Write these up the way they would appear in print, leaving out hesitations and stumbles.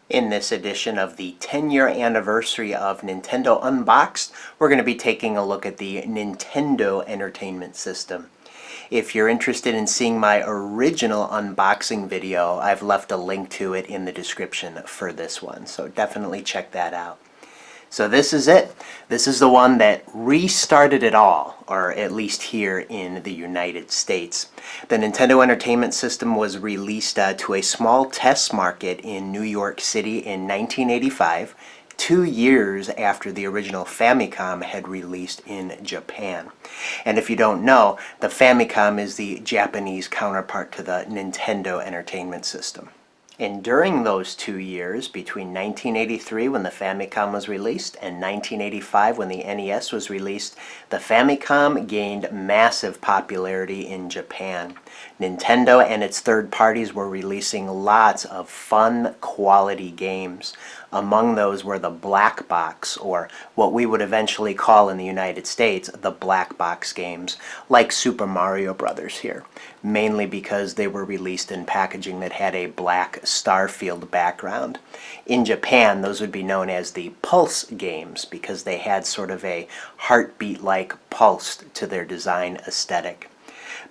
In this edition of the 10-year anniversary of Nintendo Unboxed, we're going to be taking a look at the Nintendo Entertainment System. If you're interested in seeing my original unboxing video, I've left a link to it in the description for this one, so definitely check that out. So this is it. This is the one that restarted it all, or at least here in the United States. The Nintendo Entertainment System was released to a small test market in New York City in 1985, 2 years after the original Famicom had released in Japan. And if you don't know, the Famicom is the Japanese counterpart to the Nintendo Entertainment System. And during those 2 years, between 1983 when the Famicom was released and 1985 when the NES was released, the Famicom gained massive popularity in Japan. Nintendo and its third parties were releasing lots of fun, quality games. Among those were the black box, or what we would eventually call in the United States the black box games, like Super Mario Brothers here, mainly because they were released in packaging that had a black Starfield background. In Japan, those would be known as the pulse games because they had sort of a heartbeat-like pulse to their design aesthetic.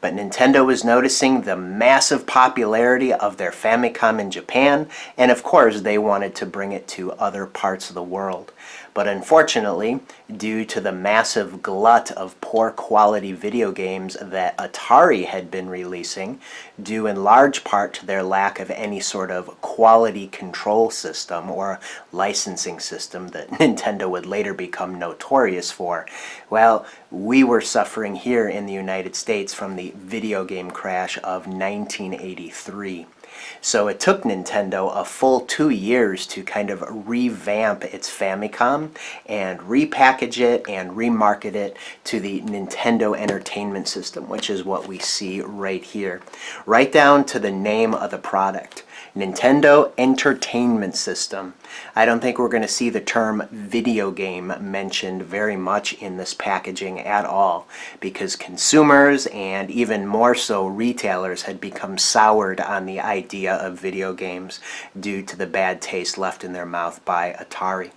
But Nintendo was noticing the massive popularity of their Famicom in Japan, and of course they wanted to bring it to other parts of the world. But unfortunately, due to the massive glut of poor quality video games that Atari had been releasing, due in large part to their lack of any sort of quality control system or licensing system that Nintendo would later become notorious for, well, we were suffering here in the United States from the video game crash of 1983. So it took Nintendo a full 2 years to kind of revamp its Famicom and repackage it and remarket it to the Nintendo Entertainment System, which is what we see right here. Right down to the name of the product. Nintendo Entertainment System. I don't think we're going to see the term video game mentioned very much in this packaging at all, because consumers and even more so retailers had become soured on the idea of video games due to the bad taste left in their mouth by Atari.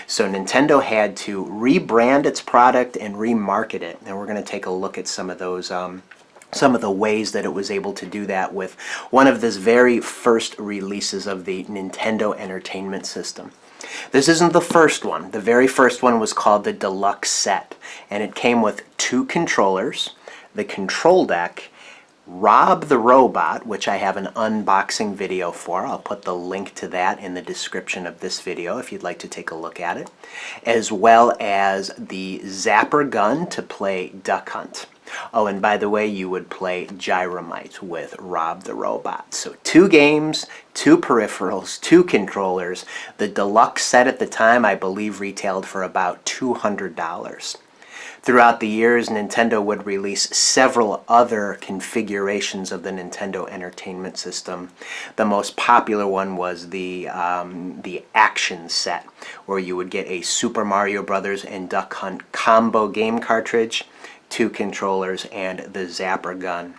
So Nintendo had to rebrand its product and remarket it, and we're going to take a look at some of those some of the ways that it was able to do that with one of the very first releases of the Nintendo Entertainment System. This isn't the first one. The very first one was called the Deluxe Set, and it came with 2 controllers, the control deck, Rob the Robot, which I have an unboxing video for. I'll put the link to that in the description of this video if you'd like to take a look at it, as well as the Zapper gun to play Duck Hunt. Oh, and by the way, you would play Gyromite with Rob the Robot. So 2 games, 2 peripherals, 2 controllers. The deluxe set at the time, I believe, retailed for about $200. Throughout the years, Nintendo would release several other configurations of the Nintendo Entertainment System. The most popular one was the Action Set, where you would get a Super Mario Brothers and Duck Hunt combo game cartridge, 2 controllers, and the Zapper gun.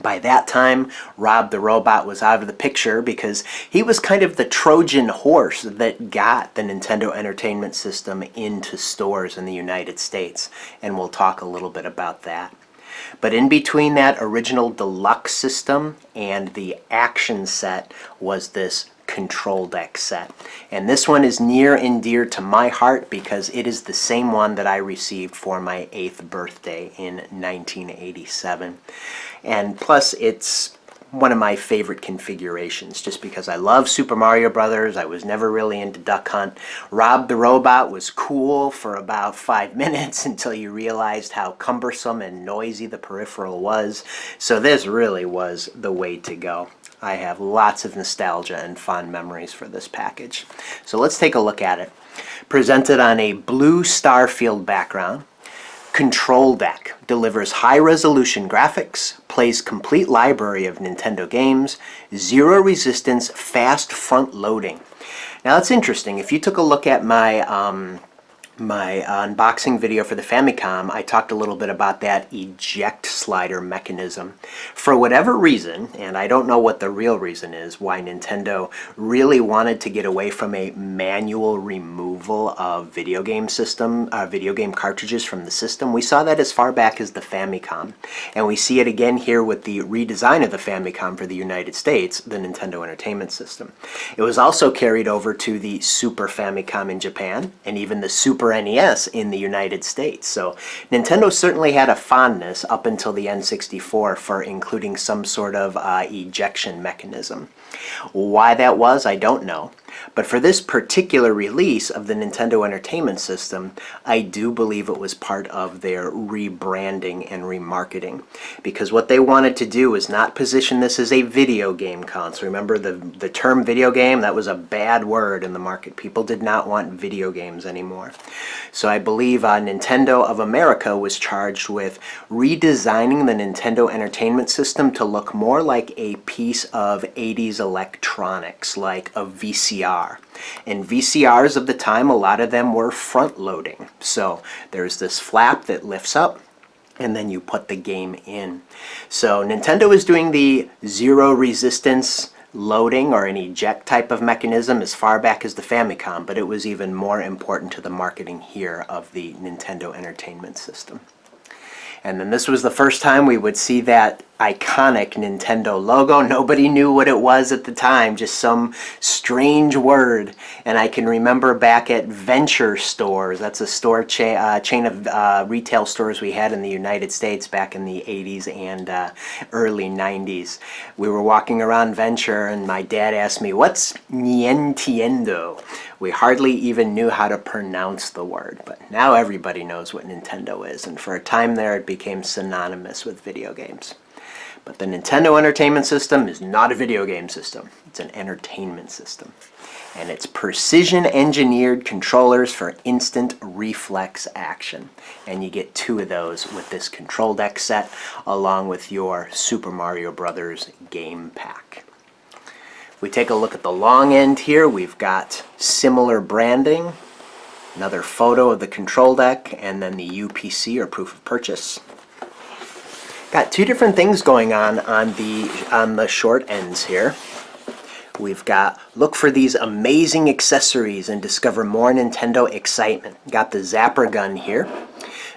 By that time, Rob the Robot was out of the picture because he was kind of the Trojan horse that got the Nintendo Entertainment System into stores in the United States, and we'll talk a little bit about that. But in between that original deluxe system and the Action Set was this control deck set, and this one is near and dear to my heart because it is the same one that I received for my 8th birthday in 1987, and plus it's one of my favorite configurations just because I love Super Mario Brothers. I was never really into Duck Hunt. Rob the Robot was cool for about 5 minutes until you realized how cumbersome and noisy the peripheral was, so this really was the way to go. I have lots of nostalgia and fond memories for this package. So let's take a look at it. Presented on a blue Starfield background, Control Deck delivers high-resolution graphics, plays complete library of Nintendo games, zero resistance, fast front loading. Now that's interesting. If you took a look at my my unboxing video for the Famicom, I talked a little bit about that eject slider mechanism. For whatever reason, and I don't know what the real reason is, why Nintendo really wanted to get away from a manual removal of video game cartridges from the system. We saw that as far back as the Famicom, and we see it again here with the redesign of the Famicom for the United States, the Nintendo Entertainment System. It was also carried over to the Super Famicom in Japan, and even the Super NES in the United States. So Nintendo certainly had a fondness up until the N64 for including some sort of ejection mechanism. Why that was, I don't know. But for this particular release of the Nintendo Entertainment System, I do believe it was part of their rebranding and remarketing. Because what they wanted to do was not position this as a video game console. Remember the term video game? That was a bad word in the market. People did not want video games anymore. So I believe Nintendo of America was charged with redesigning the Nintendo Entertainment System to look more like a piece of 80s electronics, like a VCR. And VCRs of the time, a lot of them were front-loading. So there's this flap that lifts up, and then you put the game in. So Nintendo is doing the zero resistance loading or an eject type of mechanism as far back as the Famicom, but it was even more important to the marketing here of the Nintendo Entertainment System. And then this was the first time we would see that iconic Nintendo logo. Nobody knew what it was at the time, just some strange word. And I can remember back at Venture Stores, that's a store chain of retail stores we had in the United States back in the 80s and early 90s. We were walking around Venture and my dad asked me, "What's Nintendo?" We hardly even knew how to pronounce the word, but now everybody knows what Nintendo is, and for a time there it became synonymous with video games. But the Nintendo Entertainment System is not a video game system. It's an entertainment system. And it's precision-engineered controllers for instant reflex action. And you get 2 of those with this control deck set, along with your Super Mario Brothers game pack. If we take a look at the long end here, we've got similar branding, another photo of the control deck, and then the UPC or proof of purchase. Got 2 different things going on the short ends here. We've got look for these amazing accessories and discover more Nintendo excitement. Got the Zapper gun here.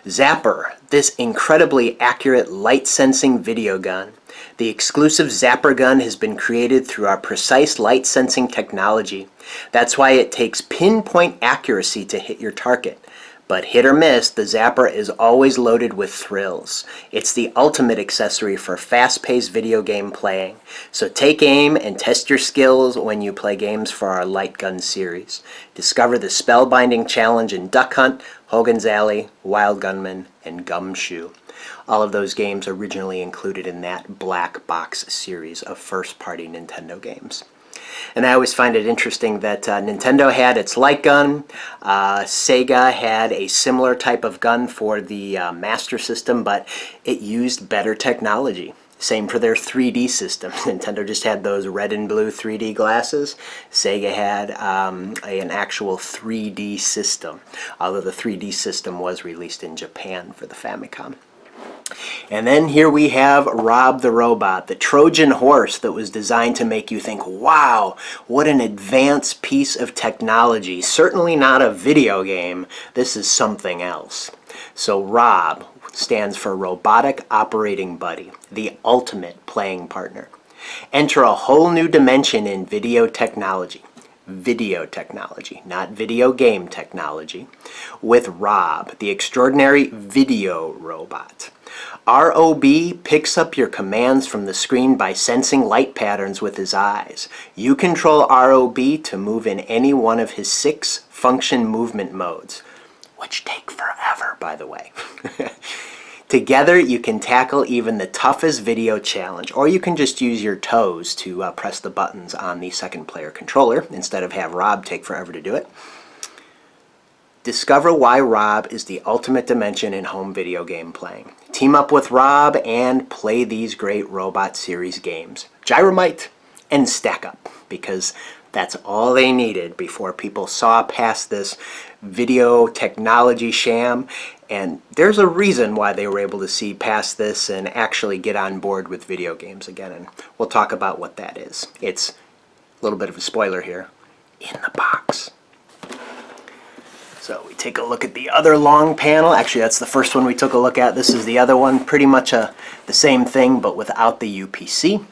Zapper, this incredibly accurate light sensing video gun. The exclusive Zapper gun has been created through our precise light sensing technology. That's why it takes pinpoint accuracy to hit your target. But hit or miss, the Zapper is always loaded with thrills. It's the ultimate accessory for fast-paced video game playing. So take aim and test your skills when you play games for our Light Gun series. Discover the spellbinding challenge in Duck Hunt, Hogan's Alley, Wild Gunman, and Gumshoe. All of those games originally included in that black box series of first-party Nintendo games. And I always find it interesting that Nintendo had its light gun, Sega had a similar type of gun for the Master System, but it used better technology. Same for their 3D systems. Nintendo just had those red and blue 3D glasses. Sega had an actual 3D system, although the 3D system was released in Japan for the Famicom. And then here we have Rob the Robot, the Trojan horse that was designed to make you think, wow, what an advanced piece of technology. Certainly not a video game. This is something else. So Rob stands for Robotic Operating Buddy, the ultimate playing partner. Enter a whole new dimension in video technology. Video technology, not video game technology, with Rob, the extraordinary video robot. ROB picks up your commands from the screen by sensing light patterns with his eyes. You control ROB to move in any one of his 6 function movement modes, which take forever, by the way. Together, you can tackle even the toughest video challenge, or you can just use your toes to press the buttons on the second player controller instead of have Rob take forever to do it. Discover why Rob is the ultimate dimension in home video game playing. Team up with Rob and play these great Robot Series games, Gyromite and Stack Up, because That's all they needed before people saw past this video technology sham. And there's a reason why they were able to see past this and actually get on board with video games again. And we'll talk about what that is. It's a little bit of a spoiler here, in the box. So we take a look at the other long panel. Actually, that's the first one we took a look at. This is the other one, pretty much the same thing, but without the UPC.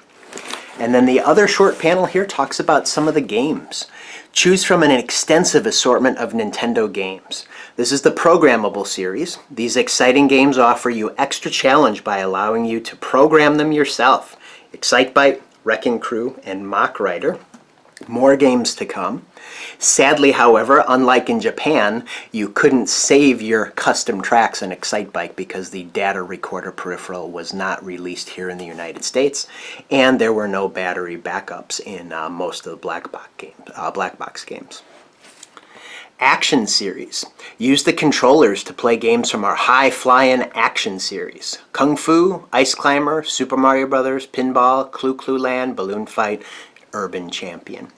And then the other short panel here talks about some of the games. Choose from an extensive assortment of Nintendo games. This is the programmable series. These exciting games offer you extra challenge by allowing you to program them yourself. Excitebike, Wrecking Crew, and Mach Rider. More games to come. Sadly, however, unlike in Japan, you couldn't save your custom tracks in Excitebike because the data recorder peripheral was not released here in the United States, and there were no battery backups in most of the black box games. Action series. Use the controllers to play games from our high-flying action series. Kung Fu, Ice Climber, Super Mario Bros., Pinball, Clu Clu Land, Balloon Fight, Urban Champion.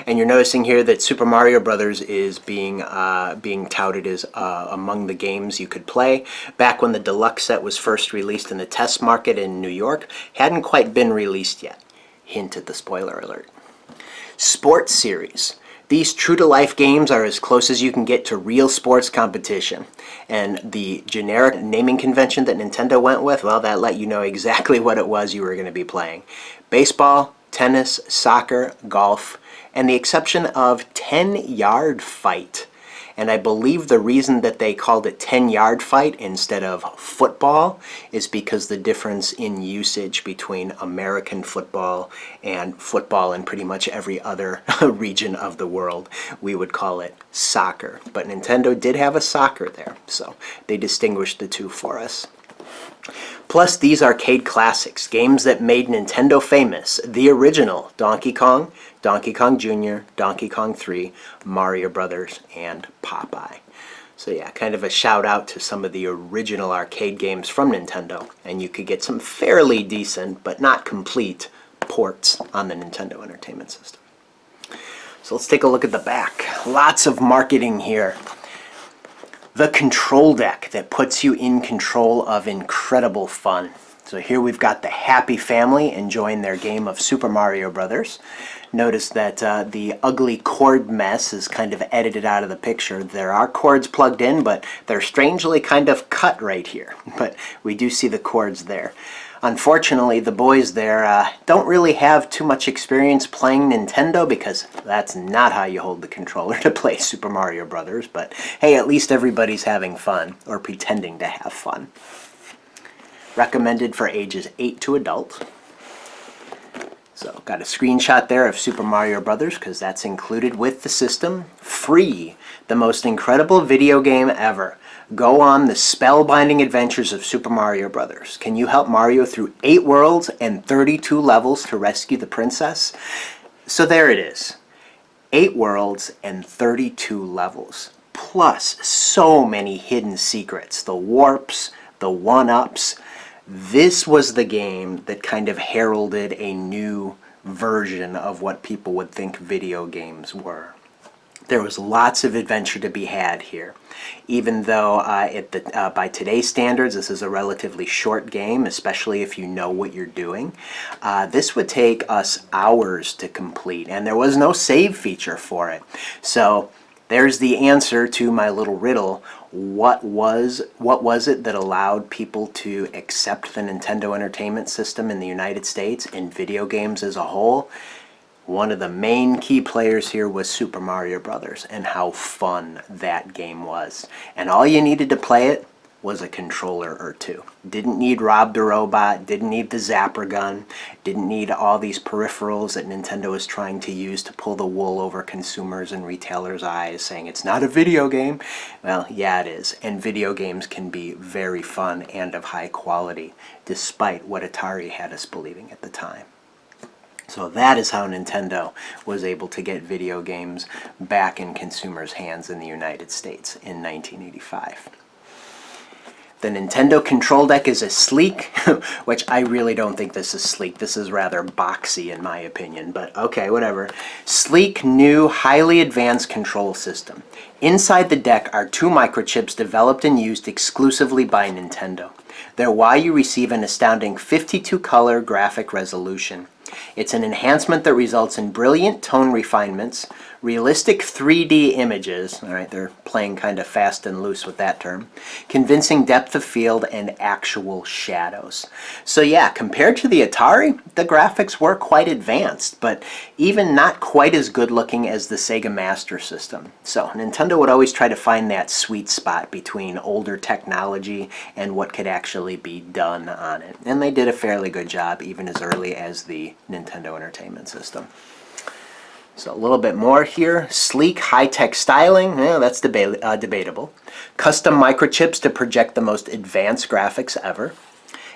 And you're noticing here that Super Mario Bros. Is being touted as among the games you could play. Back when the deluxe set was first released in the test market in New York, hadn't quite been released yet. Hint at the spoiler alert. Sports series. These true-to-life games are as close as you can get to real sports competition. And the generic naming convention that Nintendo went with, well, that let you know exactly what it was you were going to be playing. Baseball, tennis, soccer, golf, and the exception of 10-yard fight. And I believe the reason that they called it 10-yard fight instead of football is because the difference in usage between American football and football in pretty much every other region of the world. We would call it soccer. But Nintendo did have a soccer there, so they distinguished the two for us. Plus these arcade classics, games that made Nintendo famous. The original Donkey Kong, Donkey Kong Jr., Donkey Kong 3, Mario Brothers, and Popeye. So yeah, kind of a shout out to some of the original arcade games from Nintendo. And you could get some fairly decent, but not complete, ports on the Nintendo Entertainment System. So let's take a look at the back. Lots of marketing here. The control deck that puts you in control of incredible fun. So here we've got the happy family enjoying their game of Super Mario Brothers. Notice that the ugly cord mess is kind of edited out of the picture. There are cords plugged in, but they're strangely kind of cut right here. But we do see the cords there. Unfortunately, the boys there don't really have too much experience playing Nintendo because that's not how you hold the controller to play Super Mario Brothers. But hey, at least everybody's having fun, or pretending to have fun. Recommended for ages 8 to adult. So got a screenshot there of Super Mario Brothers because that's included with the system. Free, the most incredible video game ever. Go on the spellbinding adventures of Super Mario Brothers. Can you help Mario through 8 worlds and 32 levels to rescue the princess? So there it is. 8 worlds and 32 levels. Plus so many hidden secrets. The warps, the one-ups. This was the game that kind of heralded a new version of what people would think video games were. There was lots of adventure to be had here. Even though by today's standards this is a relatively short game, especially if you know what you're doing, this would take us hours to complete, and there was no save feature for it. So there's the answer to my little riddle. What was it that allowed people to accept the Nintendo Entertainment System in the United States and video games as a whole? One of the main key players here was Super Mario Brothers and how fun that game was. And all you needed to play it was a controller or two. Didn't need Rob the Robot, didn't need the Zapper gun, didn't need all these peripherals that Nintendo is trying to use to pull the wool over consumers and retailers' eyes, saying it's not a video game. Well, yeah, it is. And video games can be very fun and of high quality, despite what Atari had us believing at the time. So that is how Nintendo was able to get video games back in consumers' hands in the United States in 1985. The Nintendo control deck is a sleek, which I really don't think this is sleek. This is rather boxy in my opinion, but okay, whatever. Sleek, new, highly advanced control system. Inside the deck are 2 microchips developed and used exclusively by Nintendo. They're why you receive an astounding 52-color graphic resolution. It's an enhancement that results in brilliant tone refinements, realistic 3D images, all right, they're playing kind of fast and loose with that term, convincing depth of field, and actual shadows. So yeah, compared to the Atari, the graphics were quite advanced, but even not quite as good looking as the Sega Master System. So Nintendo would always try to find that sweet spot between older technology and what could actually be done on it. And they did a fairly good job even as early as the Nintendo Entertainment System. So a little bit more here. Sleek, high-tech styling, that's debatable. Custom microchips to project the most advanced graphics ever.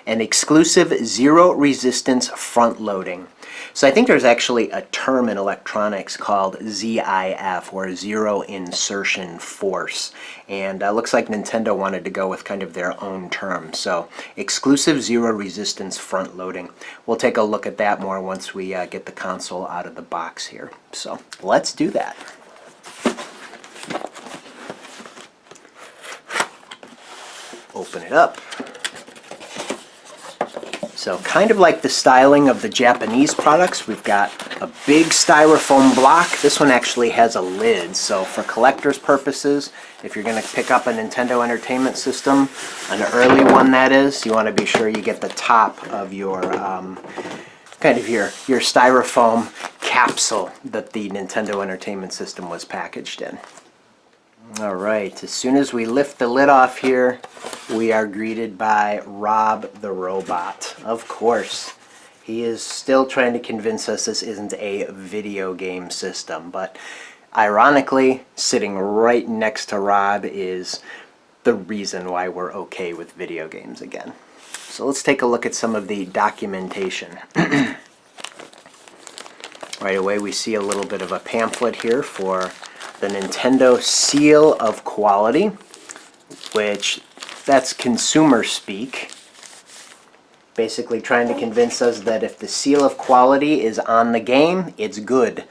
And exclusive zero-resistance front-loading. So I think there's actually a term in electronics called ZIF, or Zero Insertion Force. And it looks like Nintendo wanted to go with kind of their own term. So exclusive zero-resistance front-loading. We'll take a look at that more once we get the console out of the box here. So let's do that. Open it up. So kind of like the styling of the Japanese products, we've got a big styrofoam block. This one actually has a lid, so for collector's purposes, if you're going to pick up a Nintendo Entertainment System, an early one that is, you want to be sure you get the top of your kind of your styrofoam capsule that the Nintendo Entertainment System was packaged in. Alright, as soon as we lift the lid off here, we are greeted by Rob the Robot. Of course, he is still trying to convince us this isn't a video game system, but ironically, sitting right next to Rob is the reason why we're okay with video games again. So let's take a look at some of the documentation. Right away we see a little bit of a pamphlet here for the Nintendo Seal of Quality, which that's consumer speak. Basically trying to convince us that if the seal of quality is on the game, it's good.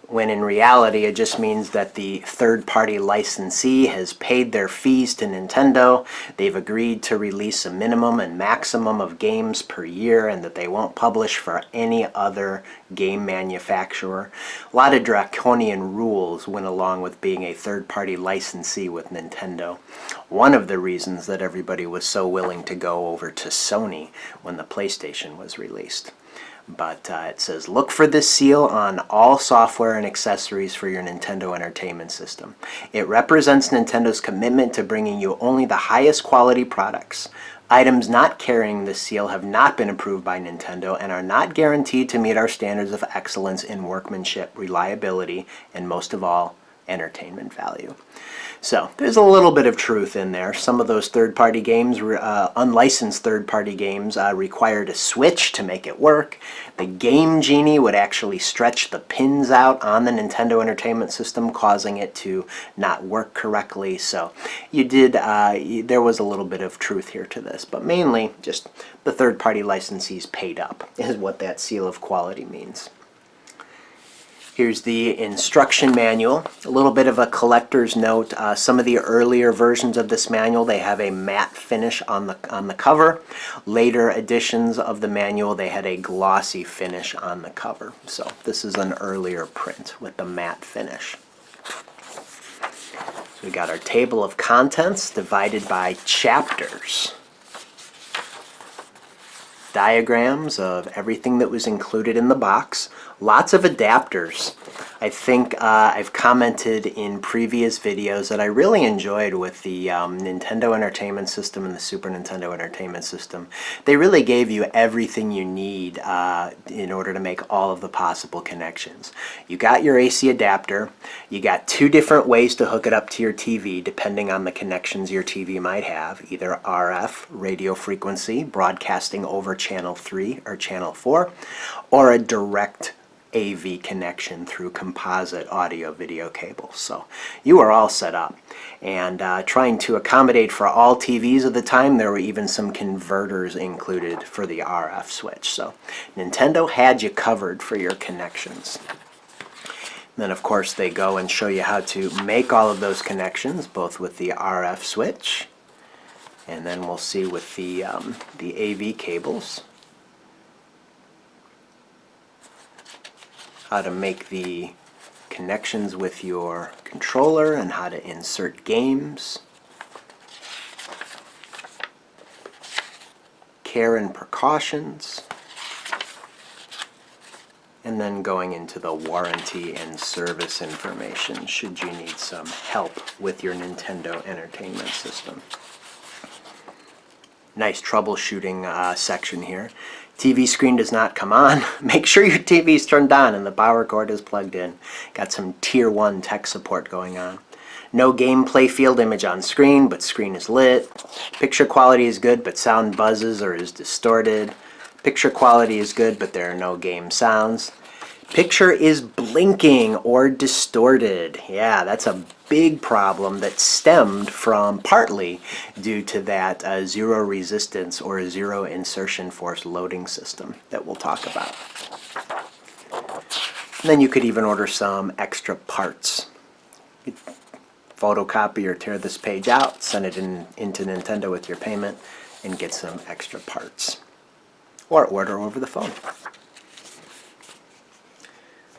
When in reality it just means that the third-party licensee has paid their fees to Nintendo, they've agreed to release a minimum and maximum of games per year, and that they won't publish for any other game manufacturer. A lot of draconian rules went along with being a third-party licensee with Nintendo. One of the reasons that everybody was so willing to go over to Sony when the PlayStation was released. But it says, look for this seal on all software and accessories for your Nintendo Entertainment System. It represents Nintendo's commitment to bringing you only the highest quality products. Items not carrying this seal have not been approved by Nintendo and are not guaranteed to meet our standards of excellence in workmanship, reliability, and most of all, entertainment value. So there's a little bit of truth in there. Some of those third-party games, unlicensed third-party games, required a switch to make it work. The Game Genie would actually stretch the pins out on the Nintendo Entertainment System, causing it to not work correctly. So there was a little bit of truth here to this, but mainly just the third-party licensees paid up is what that seal of quality means. Here's the instruction manual. A little bit of a collector's note. Some of the earlier versions of this manual, they have a matte finish on the cover. Later editions of the manual, they had a glossy finish on the cover. So this is an earlier print with the matte finish. So we got our table of contents divided by chapters. Diagrams of everything that was included in the box. Lots of adapters. I think I've commented in previous videos that I really enjoyed with the Nintendo Entertainment System and the Super Nintendo Entertainment System. They really gave you everything you need in order to make all of the possible connections. You got your AC adapter. You got 2 different ways to hook it up to your TV depending on the connections your TV might have. Either RF, radio frequency, broadcasting over channel 3 or channel 4, or a direct AV connection through composite audio video cables. So you are all set up. And trying to accommodate for all TVs at the time, there were even some converters included for the RF switch. So Nintendo had you covered for your connections. And then of course they go and show you how to make all of those connections, both with the RF switch, and then we'll see with the AV cables, how to make the connections with your controller and how to insert games, care and precautions, and then going into the warranty and service information should you need some help with your Nintendo Entertainment System. Nice troubleshooting section here. TV screen does not come on. Make sure your TV is turned on and the power cord is plugged in. Got some tier 1 tech support going on. No gameplay field image on screen, but screen is lit. Picture quality is good, but sound buzzes or is distorted. Picture quality is good, but there are no game sounds. Picture is blinking or distorted. Yeah, that's a big problem that stemmed from partly due to that zero resistance or zero insertion force loading system that we'll talk about. And then you could even order some extra parts. Photocopy or tear this page out, send it into Nintendo with your payment, and get some extra parts. Or order over the phone.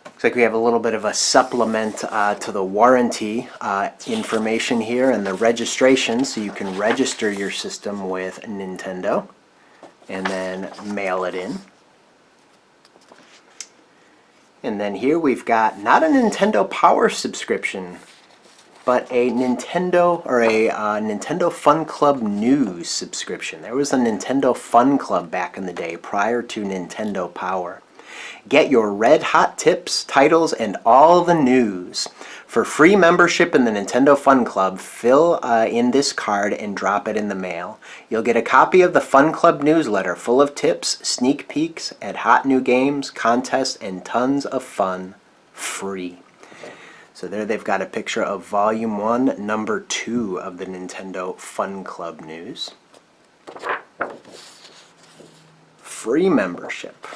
Looks like we have a little bit of a supplement to the warranty information here and the registration, so you can register your system with Nintendo and then mail it in. And then here we've got not a Nintendo Power subscription, but a Nintendo or a Nintendo Fun Club News subscription. There was a Nintendo Fun Club back in the day prior to Nintendo Power. Get your red hot tips, titles, and all the news. For free membership in the Nintendo Fun Club, fill in this card and drop it in the mail. You'll get a copy of the Fun Club newsletter full of tips, sneak peeks at hot new games, contests, and tons of fun free. So there they've got a picture of Volume 1, Number 2 of the Nintendo Fun Club News. Free membership.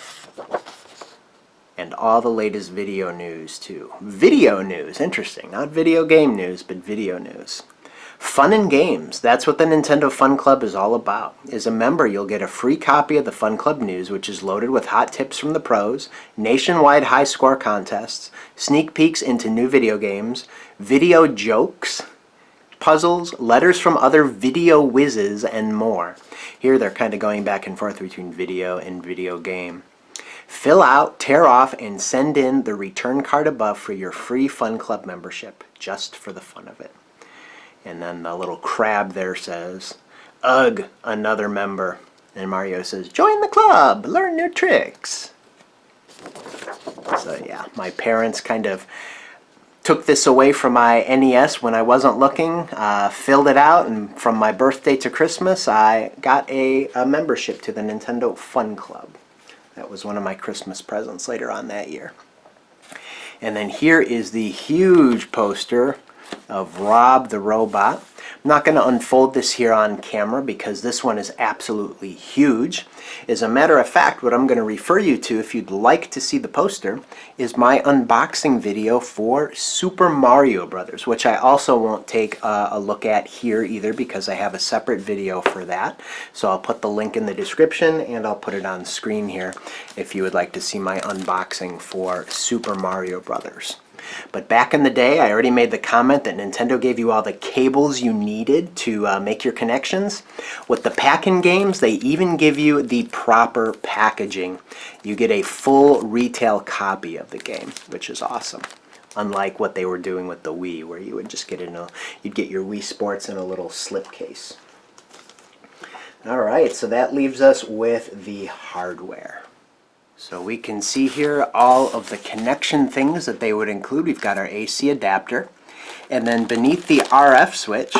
And all the latest video news, too. Video news, interesting. Not video game news, but video news. Fun and games, that's what the Nintendo Fun Club is all about. As a member, you'll get a free copy of the Fun Club News, which is loaded with hot tips from the pros, nationwide high score contests, sneak peeks into new video games, video jokes, puzzles, letters from other video whizzes, and more. Here they're kind of going back and forth between video and video game. Fill out, tear off, and send in the return card above for your free Fun Club membership, just for the fun of it. And then the little crab there says, "Ugh, another member." And Mario says, "Join the club, learn new tricks." So yeah, my parents kind of took this away from my NES when I wasn't looking, filled it out, and from my birthday to Christmas, I got a membership to the Nintendo Fun Club. That was one of my Christmas presents later on that year. And then here is the huge poster of Rob the Robot. I'm not going to unfold this here on camera because this one is absolutely huge. As a matter of fact, what I'm going to refer you to, if you'd like to see the poster, is my unboxing video for Super Mario Brothers, which I also won't take a look at here either because I have a separate video for that. So I'll put the link in the description and I'll put it on screen here if you would like to see my unboxing for Super Mario Brothers. But back in the day, I already made the comment that Nintendo gave you all the cables you needed to make your connections. With the pack-in games, they even give you the proper packaging. You get a full retail copy of the game, which is awesome. Unlike what they were doing with the Wii, where you would just get you'd get your Wii Sports in a little slipcase. All right, so that leaves us with the hardware. So we can see here all of the connection things that they would include. We've got our AC adapter, and then beneath the RF switch,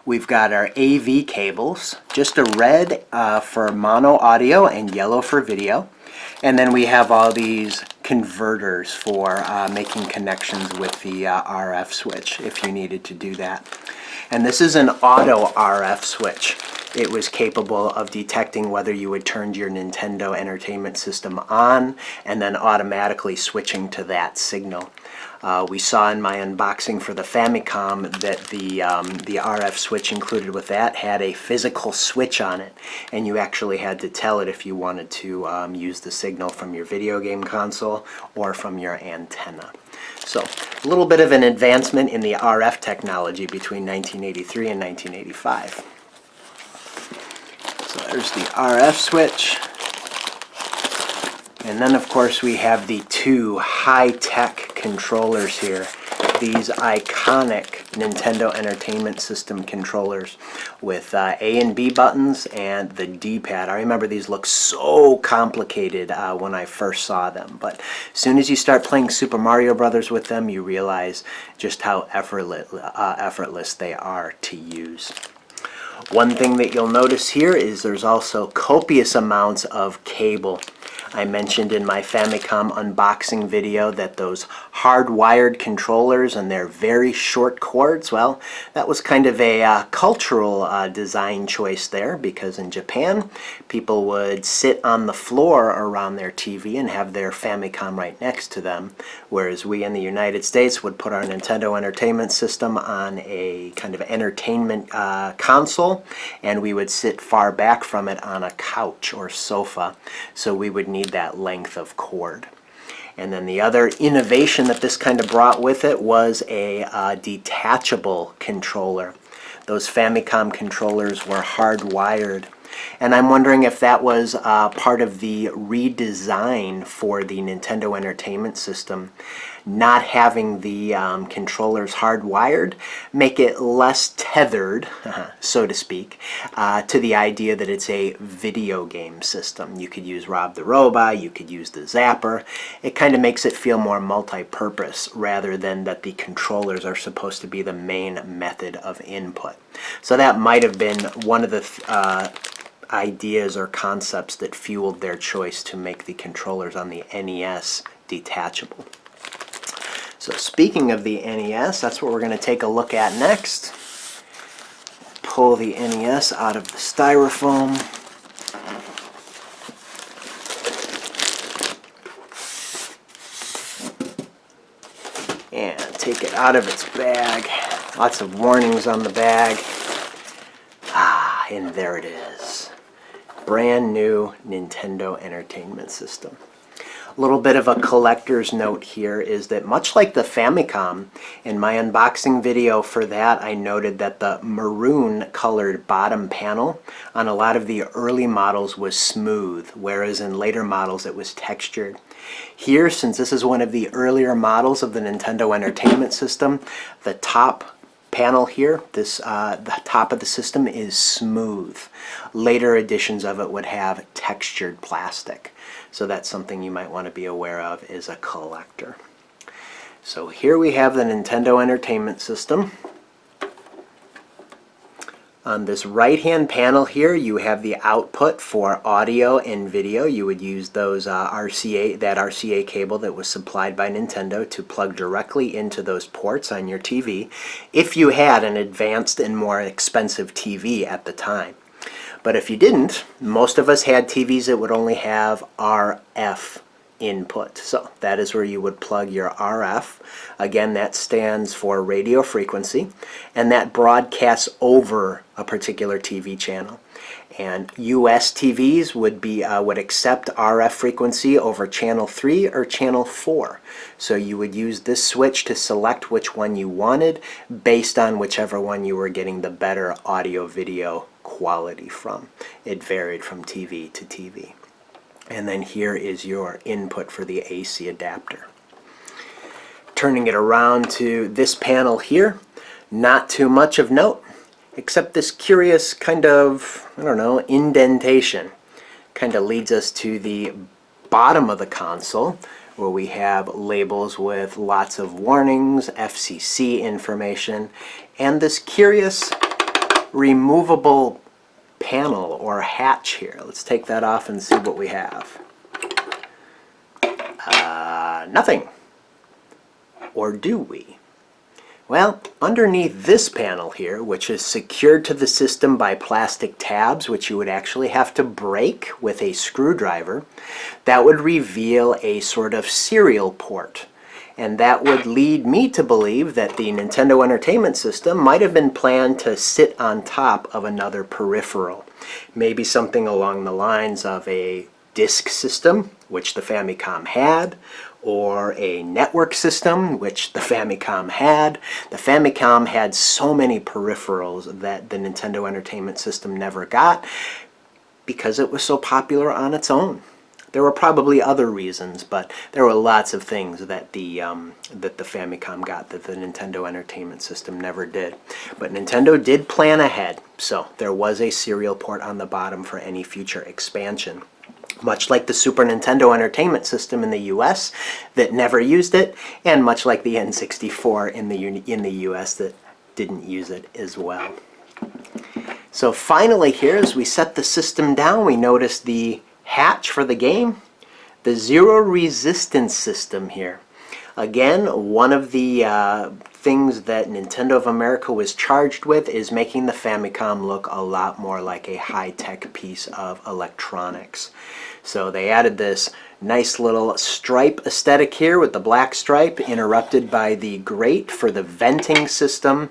we've got our AV cables, just a red for mono audio and yellow for video. And then we have all these converters for making connections with the RF switch if you needed to do that. And this is an auto RF switch. It was capable of detecting whether you had turned your Nintendo Entertainment System on and then automatically switching to that signal. We saw in my unboxing for the Famicom that the RF switch included with that had a physical switch on it, and you actually had to tell it if you wanted to use the signal from your video game console or from your antenna. So a little bit of an advancement in the RF technology between 1983 and 1985. So there's the RF switch. And then of course we have the two high-tech controllers here. These iconic Nintendo Entertainment System controllers with A and B buttons and the D-pad. I remember these looked so complicated when I first saw them, but as soon as you start playing Super Mario Brothers with them, you realize just how effortless they are to use. One thing that you'll notice here is there's also copious amounts of cable. I mentioned in my Famicom unboxing video that those hardwired controllers and their very short cords, well, that was kind of a cultural design choice there, because in Japan people would sit on the floor around their TV and have their Famicom right next to them, whereas we in the United States would put our Nintendo Entertainment System on a kind of entertainment console, and we would sit far back from it on a couch or sofa, so we would need that length of cord. And then the other innovation that this kind of brought with it was a detachable controller. Those Famicom controllers were hardwired, and I'm wondering if that was part of the redesign for the Nintendo Entertainment System. Not having the controllers hardwired make it less tethered, so to speak, to the idea that it's a video game system. You could use Rob the Robot, you could use the Zapper. It kind of makes it feel more multi-purpose rather than that the controllers are supposed to be the main method of input. So that might have been one of the ideas or concepts that fueled their choice to make the controllers on the NES detachable. So speaking of the NES, that's what we're going to take a look at next. Pull the NES out of the styrofoam. And take it out of its bag. Lots of warnings on the bag. And there it is. Brand new Nintendo Entertainment System. A little bit of a collector's note here is that much like the Famicom, in my unboxing video for that I noted that the maroon colored bottom panel on a lot of the early models was smooth, whereas in later models it was textured. Here, since this is one of the earlier models of the Nintendo Entertainment System, the top panel here, the top of the system is smooth. Later editions of it would have textured plastic. So that's something you might want to be aware of as a collector. So here we have the Nintendo Entertainment System. On this right-hand panel here, you have the output for audio and video. You would use those that RCA cable that was supplied by Nintendo to plug directly into those ports on your TV, if you had an advanced and more expensive TV at the time. But if you didn't, most of us had TVs that would only have RF input. So that is where you would plug your RF. Again, that stands for radio frequency, and that broadcasts over a particular TV channel. And US TVs would accept RF frequency over channel 3 or channel 4. So you would use this switch to select which one you wanted based on whichever one you were getting the better audio-video quality from. It varied from TV to TV. And then here is your input for the AC adapter. Turning it around to this panel here, not too much of note, except this curious kind of, I don't know, indentation. Kind of leads us to the bottom of the console, where we have labels with lots of warnings, FCC information, and this curious removable panel or hatch here. Let's take that off and see what we have. Nothing. Or do we? Well, underneath this panel here, which is secured to the system by plastic tabs, which you would actually have to break with a screwdriver, that would reveal a sort of serial port. And that would lead me to believe that the Nintendo Entertainment System might have been planned to sit on top of another peripheral. Maybe something along the lines of a disk system, which the Famicom had, or a network system, which the Famicom had. The Famicom had so many peripherals that the Nintendo Entertainment System never got because it was so popular on its own. There were probably other reasons, but there were lots of things that the Famicom got that the Nintendo Entertainment System never did. But Nintendo did plan ahead, so there was a serial port on the bottom for any future expansion. Much like the Super Nintendo Entertainment System in the US that never used it, and much like the N64 in the US that didn't use it as well. So finally here, as we set the system down, we notice the hatch for the game, the zero resistance system here. Again, one of the things that Nintendo of America was charged with is making the Famicom look a lot more like a high-tech piece of electronics. So they added this nice little stripe aesthetic here with the black stripe interrupted by the grate for the venting system.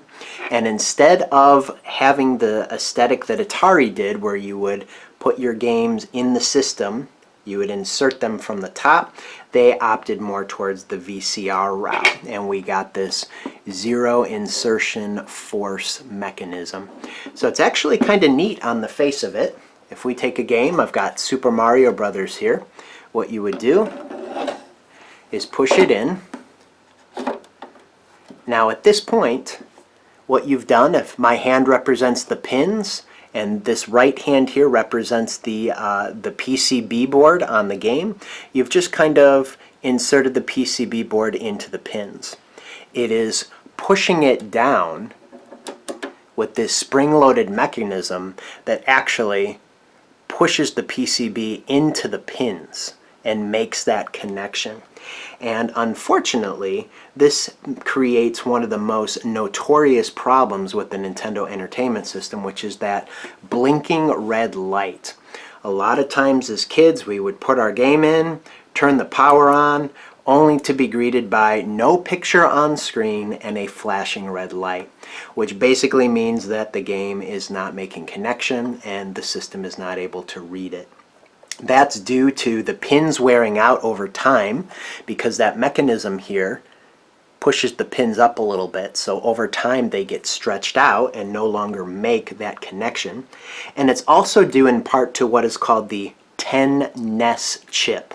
And instead of having the aesthetic that Atari did, where you would put your games in the system, you would insert them from the top, they opted more towards the VCR route, and we got this zero insertion force mechanism. So it's actually kind of neat on the face of it. If we take a game, I've got Super Mario Brothers here. What you would do is push it in. Now at this point, what you've done, if my hand represents the pins, and this right hand here represents the PCB board on the game, you've just kind of inserted the PCB board into the pins. It is pushing it down with this spring-loaded mechanism that actually pushes the PCB into the pins and makes that connection. And unfortunately, this creates one of the most notorious problems with the Nintendo Entertainment System, which is that blinking red light. A lot of times as kids, we would put our game in, turn the power on, only to be greeted by no picture on screen and a flashing red light, which basically means that the game is not making connection and the system is not able to read it. That's due to the pins wearing out over time, because that mechanism here pushes the pins up a little bit, so over time they get stretched out and no longer make that connection. And it's also due in part to what is called the 10NES chip,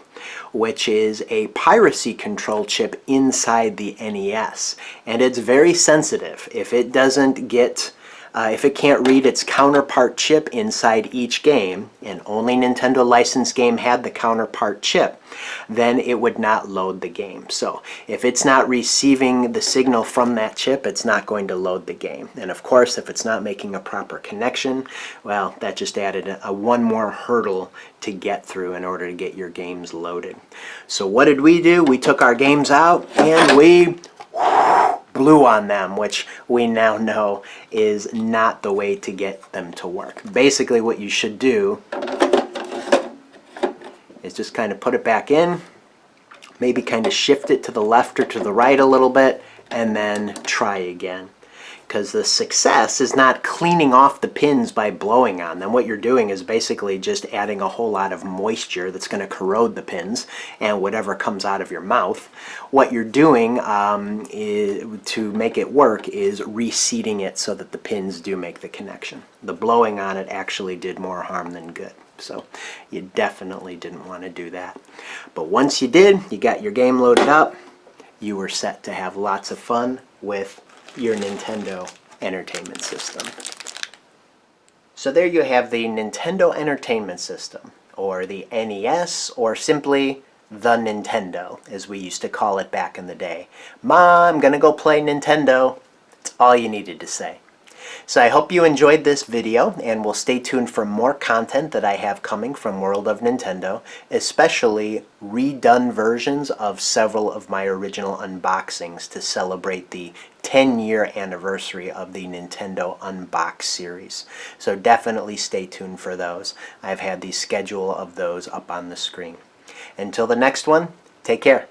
which is a piracy control chip inside the NES. And it's very sensitive. If it doesn't get if it can't read its counterpart chip inside each game, and only Nintendo licensed game had the counterpart chip, then it would not load the game. So if it's not receiving the signal from that chip, it's not going to load the game. And of course, if it's not making a proper connection, well, that just added one more hurdle to get through in order to get your games loaded. So what did we do? We took our games out and we blew on them, which we now know is not the way to get them to work. Basically what you should do is just kind of put it back in, maybe kind of shift it to the left or to the right a little bit, and then try again. Because the success is not cleaning off the pins by blowing on them. What you're doing is basically just adding a whole lot of moisture that's going to corrode the pins and whatever comes out of your mouth. What you're doing to make it work is reseating it so that the pins do make the connection. The blowing on it actually did more harm than good. So you definitely didn't want to do that. But once you did, you got your game loaded up, you were set to have lots of fun with your Nintendo Entertainment System. So there you have the Nintendo Entertainment System, or the NES, or simply the Nintendo, as we used to call it back in the day. Mom, I'm gonna go play Nintendo. That's all you needed to say. So I hope you enjoyed this video, and will stay tuned for more content that I have coming from World of Nintendo, especially redone versions of several of my original unboxings to celebrate the 10-year anniversary of the Nintendo Unboxed series. So definitely stay tuned for those. I've had the schedule of those up on the screen. Until the next one, take care.